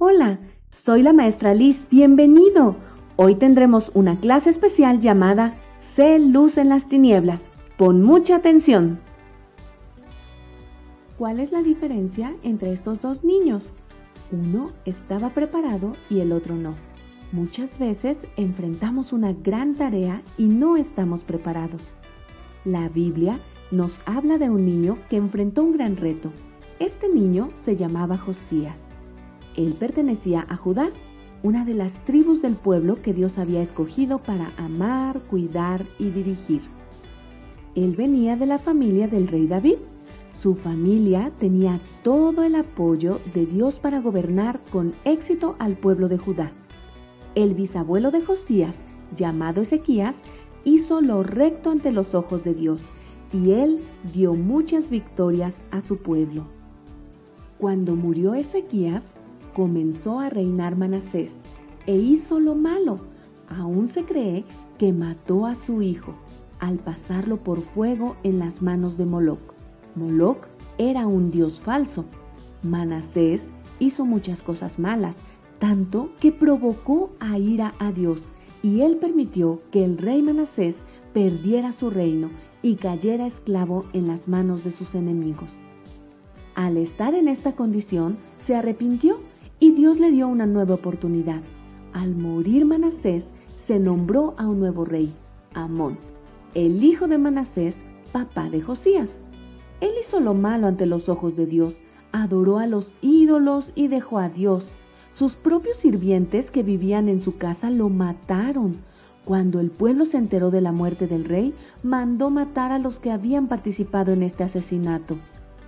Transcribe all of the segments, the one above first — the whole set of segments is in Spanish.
Hola, soy la maestra Liz, bienvenido. Hoy tendremos una clase especial llamada Sé luz en las tinieblas. Pon mucha atención. ¿Cuál es la diferencia entre estos dos niños? Uno estaba preparado y el otro no. Muchas veces enfrentamos una gran tarea y no estamos preparados. La Biblia nos habla de un niño que enfrentó un gran reto. Este niño se llamaba Josías. Él pertenecía a Judá, una de las tribus del pueblo que Dios había escogido para amar, cuidar y dirigir. Él venía de la familia del rey David. Su familia tenía todo el apoyo de Dios para gobernar con éxito al pueblo de Judá. El bisabuelo de Josías, llamado Ezequías, hizo lo recto ante los ojos de Dios, y él dio muchas victorias a su pueblo. Cuando murió Ezequías, comenzó a reinar Manasés e hizo lo malo. Aún se cree que mató a su hijo al pasarlo por fuego en las manos de Moloc. Moloc era un dios falso. Manasés hizo muchas cosas malas, tanto que provocó a ira a Dios, y él permitió que el rey Manasés perdiera su reino y cayera esclavo en las manos de sus enemigos. Al estar en esta condición, se arrepintió y Dios le dio una nueva oportunidad. Al morir Manasés, se nombró a un nuevo rey, Amón, el hijo de Manasés, papá de Josías. Él hizo lo malo ante los ojos de Dios, adoró a los ídolos y dejó a Dios. Sus propios sirvientes que vivían en su casa lo mataron. Cuando el pueblo se enteró de la muerte del rey, mandó matar a los que habían participado en este asesinato.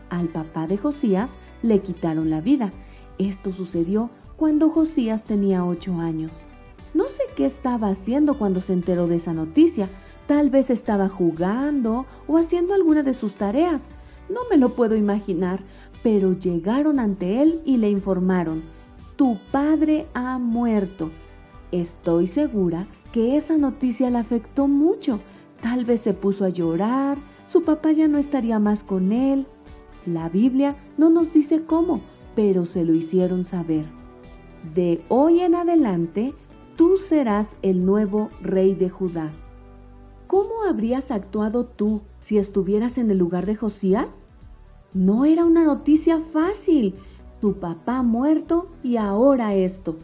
Al papá de Josías le quitaron la vida. Esto sucedió cuando Josías tenía 8 años. No sé qué estaba haciendo cuando se enteró de esa noticia. Tal vez estaba jugando o haciendo alguna de sus tareas. No me lo puedo imaginar, pero llegaron ante él y le informaron: «Tu padre ha muerto». Estoy segura que esa noticia le afectó mucho. Tal vez se puso a llorar, su papá ya no estaría más con él. La Biblia no nos dice cómo, pero se lo hicieron saber. De hoy en adelante, tú serás el nuevo rey de Judá. ¿Cómo habrías actuado tú si estuvieras en el lugar de Josías? No era una noticia fácil. Tu papá ha muerto y ahora esto.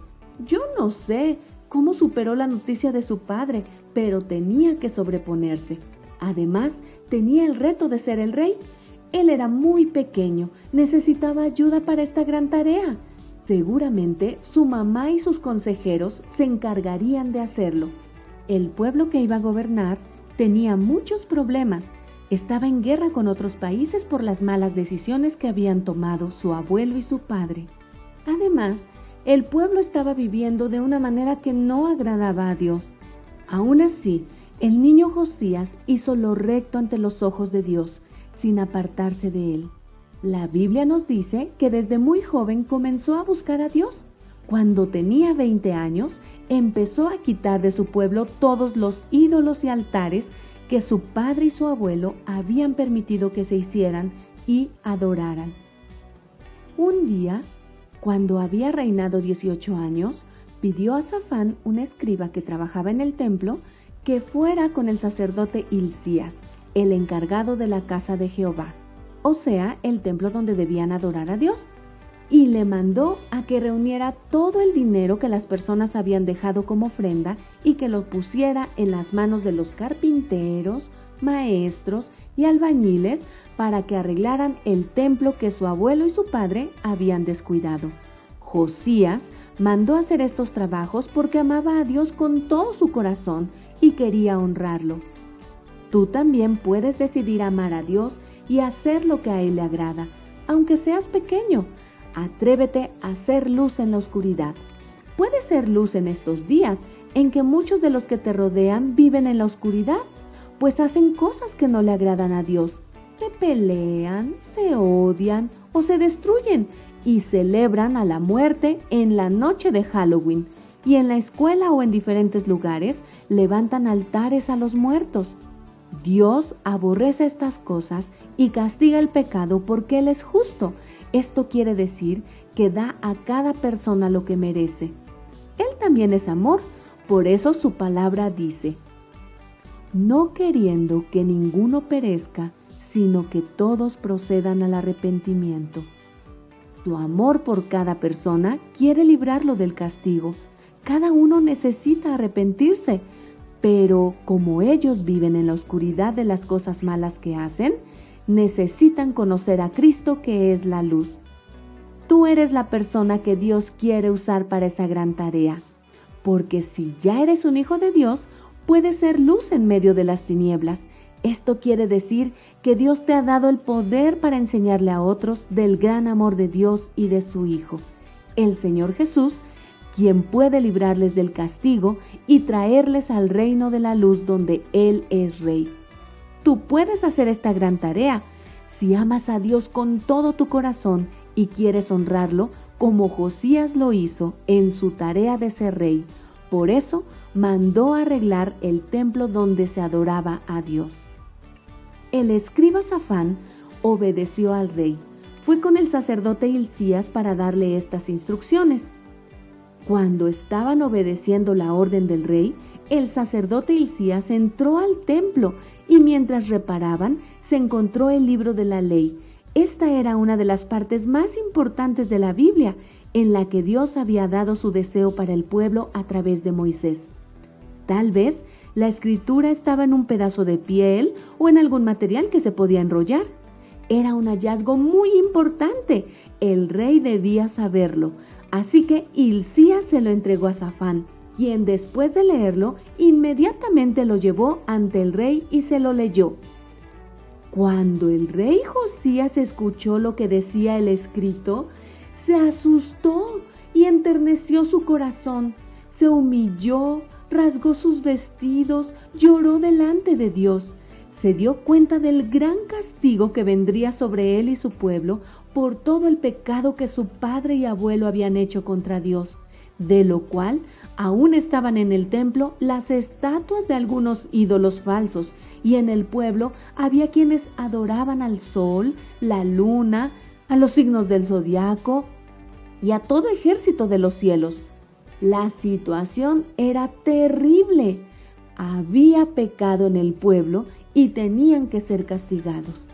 Yo no sé cómo superó la noticia de su padre, pero tenía que sobreponerse. Además, tenía el reto de ser el rey. Él era muy pequeño, necesitaba ayuda para esta gran tarea. Seguramente su mamá y sus consejeros se encargarían de hacerlo. El pueblo que iba a gobernar tenía muchos problemas. Estaba en guerra con otros países por las malas decisiones que habían tomado su abuelo y su padre. Además, el pueblo estaba viviendo de una manera que no agradaba a Dios. Aún así, el niño Josías hizo lo recto ante los ojos de Dios, sin apartarse de él. La Biblia nos dice que desde muy joven comenzó a buscar a Dios. Cuando tenía 20 años, empezó a quitar de su pueblo todos los ídolos y altares que su padre y su abuelo habían permitido que se hicieran y adoraran. Un día, cuando había reinado 18 años, pidió a Safán, un escriba que trabajaba en el templo, que fuera con el sacerdote Hilcías, el encargado de la casa de Jehová, o sea, el templo donde debían adorar a Dios, y le mandó a que reuniera todo el dinero que las personas habían dejado como ofrenda y que lo pusiera en las manos de los carpinteros, maestros y albañiles para que arreglaran el templo que su abuelo y su padre habían descuidado. Josías mandó hacer estos trabajos porque amaba a Dios con todo su corazón y quería honrarlo. Tú también puedes decidir amar a Dios y hacer lo que a Él le agrada, aunque seas pequeño. Atrévete a ser luz en la oscuridad. Puedes ser luz en estos días en que muchos de los que te rodean viven en la oscuridad, pues hacen cosas que no le agradan a Dios. Se pelean, se odian o se destruyen y celebran a la muerte en la noche de Halloween. Y en la escuela o en diferentes lugares levantan altares a los muertos. Dios aborrece estas cosas y castiga el pecado porque Él es justo. Esto quiere decir que da a cada persona lo que merece. Él también es amor, por eso su palabra dice: no queriendo que ninguno perezca, sino que todos procedan al arrepentimiento. Tu amor por cada persona quiere librarlo del castigo. Cada uno necesita arrepentirse, pero como ellos viven en la oscuridad de las cosas malas que hacen, necesitan conocer a Cristo, que es la luz. Tú eres la persona que Dios quiere usar para esa gran tarea, porque si ya eres un hijo de Dios, puedes ser luz en medio de las tinieblas. Esto quiere decir que Dios te ha dado el poder para enseñarle a otros del gran amor de Dios y de su Hijo, el Señor Jesús, quien puede librarles del castigo y traerles al reino de la luz donde Él es Rey. Tú puedes hacer esta gran tarea si amas a Dios con todo tu corazón y quieres honrarlo como Josías lo hizo en su tarea de ser rey. Por eso mandó arreglar el templo donde se adoraba a Dios. El escriba Safán obedeció al rey. Fue con el sacerdote Hilcías para darle estas instrucciones. Cuando estaban obedeciendo la orden del rey, el sacerdote Hilcías entró al templo y mientras reparaban, se encontró el libro de la ley. Esta era una de las partes más importantes de la Biblia, en la que Dios había dado su deseo para el pueblo a través de Moisés. Tal vez la escritura estaba en un pedazo de piel o en algún material que se podía enrollar. Era un hallazgo muy importante. El rey debía saberlo. Así que Hilcías se lo entregó a Safán, quien después de leerlo, inmediatamente lo llevó ante el rey y se lo leyó. Cuando el rey Josías escuchó lo que decía el escrito, se asustó y enterneció su corazón. Se humilló, rasgó sus vestidos, lloró delante de Dios. Se dio cuenta del gran castigo que vendría sobre él y su pueblo por todo el pecado que su padre y abuelo habían hecho contra Dios, de lo cual aún estaban en el templo las estatuas de algunos ídolos falsos, y en el pueblo había quienes adoraban al sol, la luna, a los signos del zodiaco y a todo ejército de los cielos. La situación era terrible. Había pecado en el pueblo y tenían que ser castigados.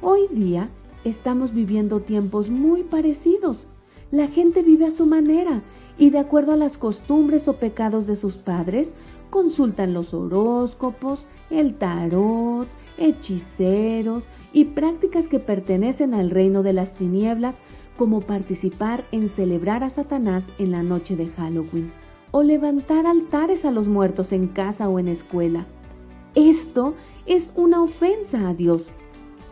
Hoy día estamos viviendo tiempos muy parecidos. La gente vive a su manera y de acuerdo a las costumbres o pecados de sus padres, consultan los horóscopos, el tarot, hechiceros y prácticas que pertenecen al reino de las tinieblas, como participar en celebrar a Satanás en la noche de Halloween o levantar altares a los muertos en casa o en escuela. Esto es una ofensa a Dios.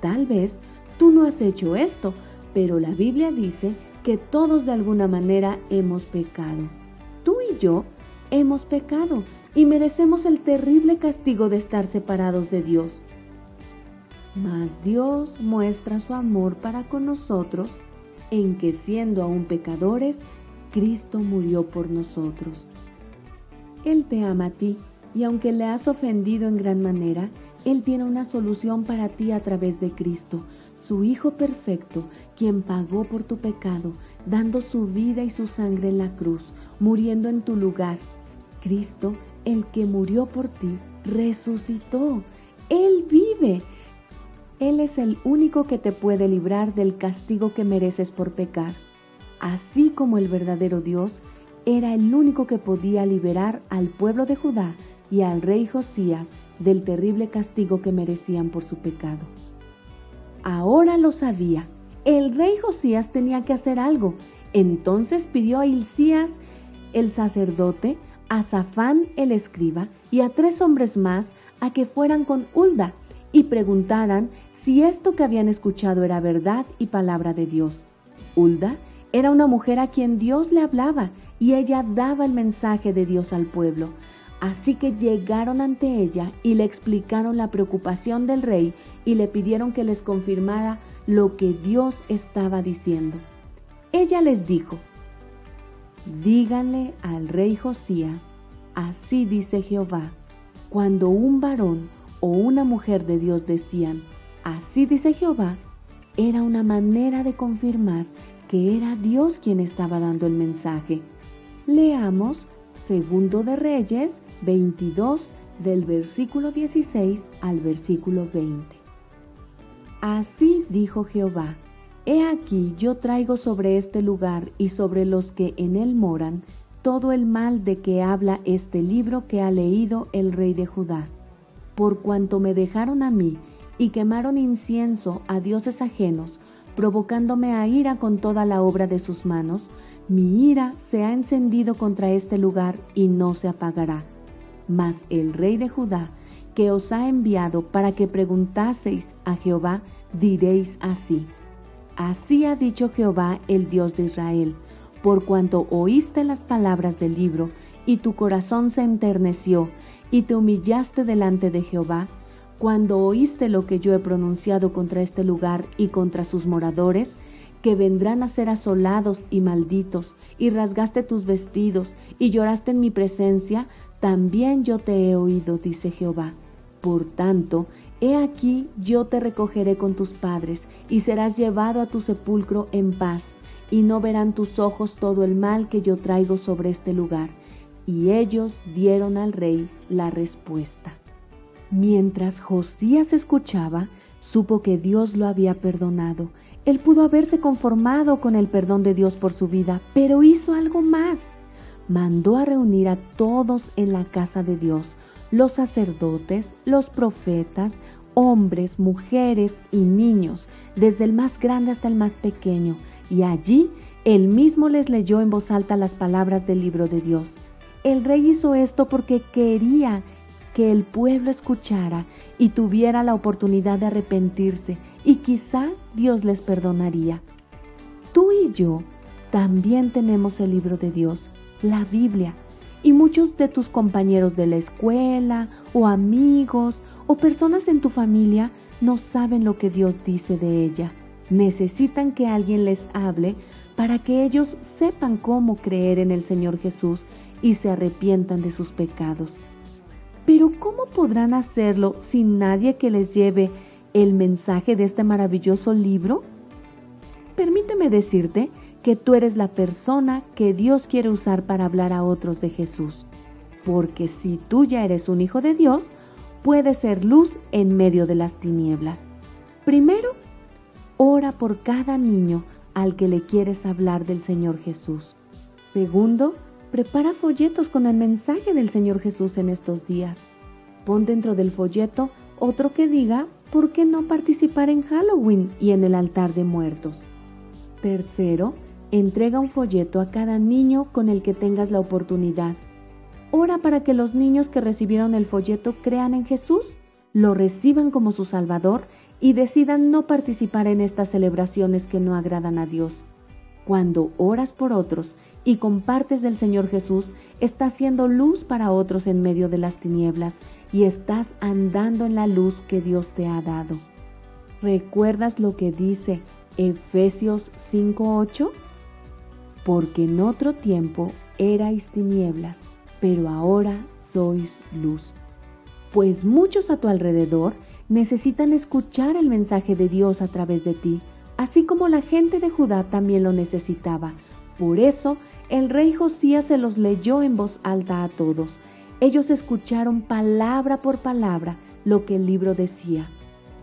Tal vez tú no has hecho esto, pero la Biblia dice que todos de alguna manera hemos pecado. Tú y yo hemos pecado y merecemos el terrible castigo de estar separados de Dios. Mas Dios muestra su amor para con nosotros en que, siendo aún pecadores, Cristo murió por nosotros. Él te ama a ti y aunque le has ofendido en gran manera, Él tiene una solución para ti a través de Cristo, su Hijo perfecto, quien pagó por tu pecado, dando su vida y su sangre en la cruz, muriendo en tu lugar. Cristo, el que murió por ti, resucitó. Él vive. Él es el único que te puede librar del castigo que mereces por pecar. Así como el verdadero Dios era el único que podía liberar al pueblo de Judá y al rey Josías del terrible castigo que merecían por su pecado. Ahora lo sabía. El rey Josías tenía que hacer algo. Entonces pidió a Hilcías, el sacerdote, a Safán, el escriba, y a 3 hombres más a que fueran con Hulda y preguntaran si esto que habían escuchado era verdad y palabra de Dios. Hulda era una mujer a quien Dios le hablaba y ella daba el mensaje de Dios al pueblo. Así que llegaron ante ella y le explicaron la preocupación del rey y le pidieron que les confirmara lo que Dios estaba diciendo. Ella les dijo: díganle al rey Josías, así dice Jehová. Cuando un varón o una mujer de Dios decían, así dice Jehová, era una manera de confirmar que era Dios quien estaba dando el mensaje. Leamos Segundo de Reyes 22, del versículo 16 al versículo 20. Así dijo Jehová: He aquí yo traigo sobre este lugar y sobre los que en él moran todo el mal de que habla este libro que ha leído el rey de Judá. Por cuanto me dejaron a mí y quemaron incienso a dioses ajenos, provocándome a ira con toda la obra de sus manos, mi ira se ha encendido contra este lugar y no se apagará. Mas el rey de Judá, que os ha enviado para que preguntaseis a Jehová, diréis así: Así ha dicho Jehová, el Dios de Israel, por cuanto oíste las palabras del libro, y tu corazón se enterneció, y te humillaste delante de Jehová, cuando oíste lo que yo he pronunciado contra este lugar y contra sus moradores, que vendrán a ser asolados y malditos, y rasgaste tus vestidos, y lloraste en mi presencia, también yo te he oído, dice Jehová. Por tanto, he aquí yo te recogeré con tus padres, y serás llevado a tu sepulcro en paz, y no verán tus ojos todo el mal que yo traigo sobre este lugar. Y ellos dieron al rey la respuesta. Mientras Josías escuchaba, supo que Dios lo había perdonado. Él pudo haberse conformado con el perdón de Dios por su vida, pero hizo algo más. Mandó a reunir a todos en la casa de Dios, los sacerdotes, los profetas, hombres, mujeres y niños, desde el más grande hasta el más pequeño, y allí él mismo les leyó en voz alta las palabras del libro de Dios. El rey hizo esto porque quería que el pueblo escuchara y tuviera la oportunidad de arrepentirse, y quizá Dios les perdonaría. Tú y yo también tenemos el libro de Dios, la Biblia, y muchos de tus compañeros de la escuela, o amigos, o personas en tu familia no saben lo que Dios dice de ella. Necesitan que alguien les hable para que ellos sepan cómo creer en el Señor Jesús y se arrepientan de sus pecados. Pero ¿cómo podrán hacerlo sin nadie que les lleve el mensaje de este maravilloso libro? Permíteme decirte que tú eres la persona que Dios quiere usar para hablar a otros de Jesús. Porque si tú ya eres un hijo de Dios, puedes ser luz en medio de las tinieblas. Primero, ora por cada niño al que le quieres hablar del Señor Jesús. Segundo, prepara folletos con el mensaje del Señor Jesús en estos días. Pon dentro del folleto otro que diga ¿por qué no participar en Halloween y en el altar de muertos? Tercero, entrega un folleto a cada niño con el que tengas la oportunidad. Ora para que los niños que recibieron el folleto crean en Jesús, lo reciban como su Salvador y decidan no participar en estas celebraciones que no agradan a Dios. Cuando oras por otros y compartes del Señor Jesús, estás siendo luz para otros en medio de las tinieblas y estás andando en la luz que Dios te ha dado. ¿Recuerdas lo que dice Efesios 5:8? Porque en otro tiempo erais tinieblas, pero ahora sois luz. Pues muchos a tu alrededor necesitan escuchar el mensaje de Dios a través de ti, así como la gente de Judá también lo necesitaba. Por eso, el rey Josías se los leyó en voz alta a todos. Ellos escucharon palabra por palabra lo que el libro decía.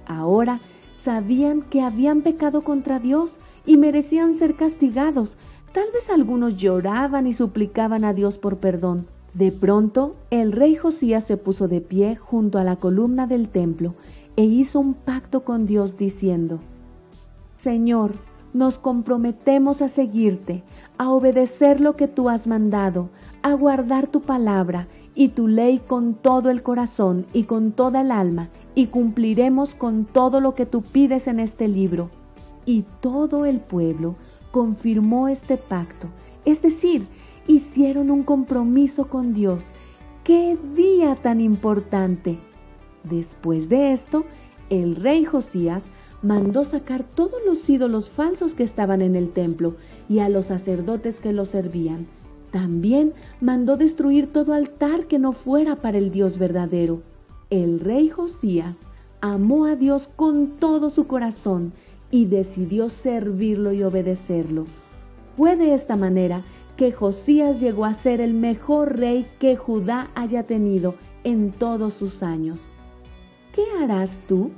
Ahora sabían que habían pecado contra Dios y merecían ser castigados. Tal vez algunos lloraban y suplicaban a Dios por perdón. De pronto, el rey Josías se puso de pie junto a la columna del templo e hizo un pacto con Dios diciendo: Señor, nos comprometemos a seguirte, a obedecer lo que tú has mandado, a guardar tu palabra y tu ley con todo el corazón y con toda el alma, y cumpliremos con todo lo que tú pides en este libro. Y todo el pueblo confirmó este pacto, es decir, hicieron un compromiso con Dios. ¡Qué día tan importante! Después de esto, el rey Josías mandó sacar todos los ídolos falsos que estaban en el templo y a los sacerdotes que lo servían. También mandó destruir todo altar que no fuera para el Dios verdadero. El rey Josías amó a Dios con todo su corazón y decidió servirlo y obedecerlo. Fue de esta manera que Josías llegó a ser el mejor rey que Judá haya tenido en todos sus años. ¿Qué harás tú?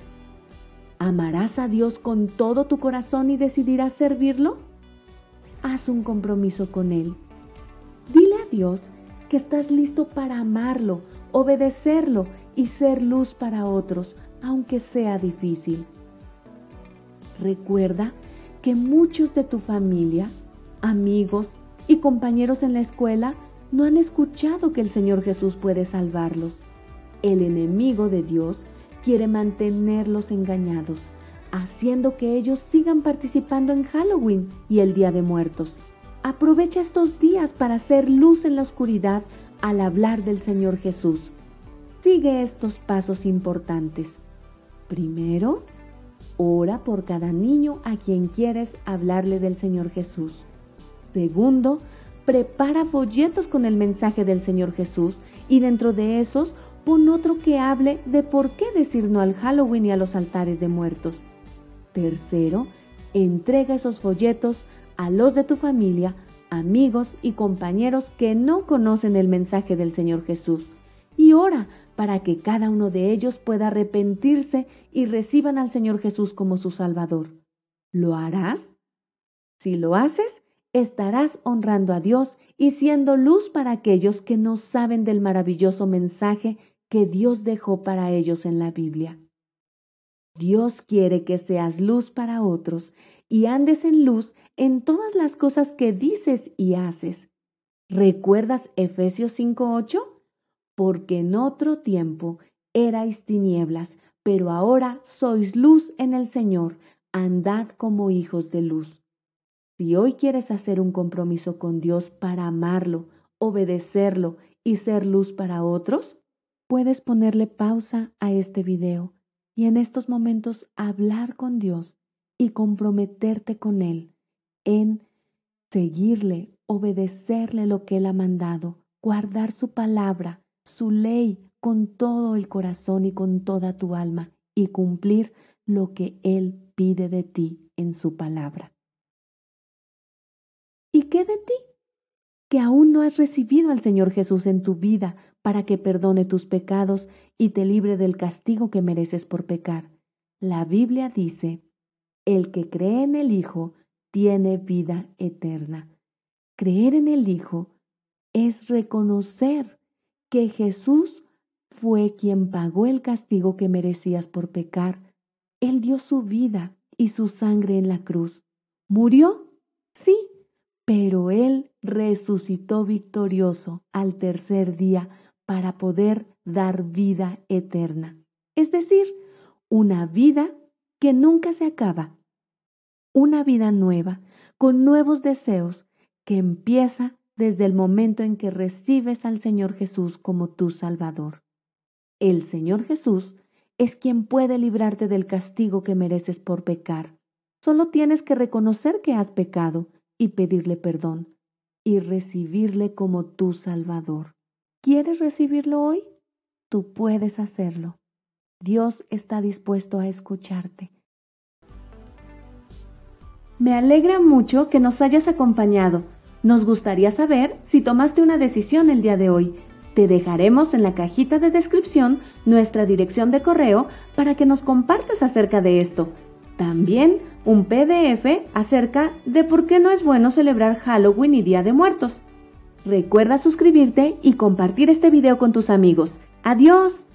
¿Amarás a Dios con todo tu corazón y decidirás servirlo? Haz un compromiso con Él. Dile a Dios que estás listo para amarlo, obedecerlo y ser luz para otros, aunque sea difícil. Recuerda que muchos de tu familia, amigos y compañeros en la escuela no han escuchado que el Señor Jesús puede salvarlos. El enemigo de Dios quiere mantenerlos engañados, haciendo que ellos sigan participando en Halloween y el Día de Muertos. Aprovecha estos días para hacer luz en la oscuridad al hablar del Señor Jesús. Sigue estos pasos importantes. Primero, ora por cada niño a quien quieres hablarle del Señor Jesús. Segundo, prepara folletos con el mensaje del Señor Jesús y dentro de esos pon otro que hable de por qué decir no al Halloween y a los altares de muertos. Tercero, entrega esos folletos a los de tu familia, amigos y compañeros que no conocen el mensaje del Señor Jesús y ora para que cada uno de ellos pueda arrepentirse y reciban al Señor Jesús como su Salvador. ¿Lo harás? Si lo haces, estarás honrando a Dios y siendo luz para aquellos que no saben del maravilloso mensaje que Dios dejó para ellos en la Biblia. Dios quiere que seas luz para otros y andes en luz en todas las cosas que dices y haces. ¿Recuerdas Efesios 5:8? Porque en otro tiempo erais tinieblas, pero ahora sois luz en el Señor, andad como hijos de luz. Si hoy quieres hacer un compromiso con Dios para amarlo, obedecerlo y ser luz para otros, puedes ponerle pausa a este video y en estos momentos hablar con Dios y comprometerte con Él en seguirle, obedecerle lo que Él ha mandado, guardar su palabra, su ley con todo el corazón y con toda tu alma y cumplir lo que Él pide de ti en su palabra. ¿Y qué de ti? Que aún no has recibido al Señor Jesús en tu vida para que perdone tus pecados y te libre del castigo que mereces por pecar. La Biblia dice, el que cree en el Hijo tiene vida eterna. Creer en el Hijo es reconocer que Jesús fue quien pagó el castigo que merecías por pecar. Él dio su vida y su sangre en la cruz. ¿Murió? Sí, pero Él resucitó victorioso al tercer día para poder dar vida eterna. Es decir, una vida que nunca se acaba. Una vida nueva, con nuevos deseos, que empieza desde el momento en que recibes al Señor Jesús como tu Salvador. El Señor Jesús es quien puede librarte del castigo que mereces por pecar. Solo tienes que reconocer que has pecado y pedirle perdón y recibirle como tu Salvador. ¿Quieres recibirlo hoy? Tú puedes hacerlo. Dios está dispuesto a escucharte. Me alegra mucho que nos hayas acompañado. Nos gustaría saber si tomaste una decisión el día de hoy. Te dejaremos en la cajita de descripción nuestra dirección de correo para que nos compartas acerca de esto. También un PDF acerca de por qué no es bueno celebrar Halloween y Día de Muertos. Recuerda suscribirte y compartir este video con tus amigos. ¡Adiós!